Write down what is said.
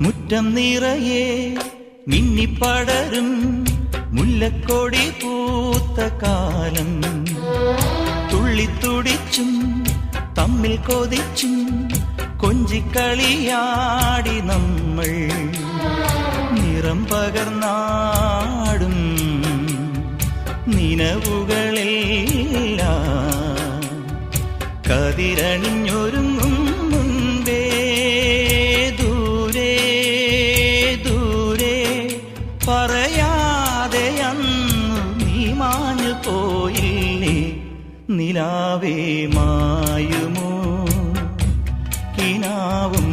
മുറ്റം നിറയെ മിന്നിപ്പടരും മുല്ലക്കൊടി പൂത്ത കാലം. തുള്ളിത്തുടിച്ചും തമ്മിൽ കൊതിച്ചും കൊഞ്ചിക്കളിയാടി നമ്മൾ. നിറം പകർന്നാടും നിനവുകളെല്ലാം കതിരണിഞ്ഞൊരുങ്ങും മുൻപേ ദൂരെ ദൂരെ പറയാതെ അന്നു നീ മാഞ്ഞു പോയില്ലേ. നിലാവേ മായുമോ കിനാവും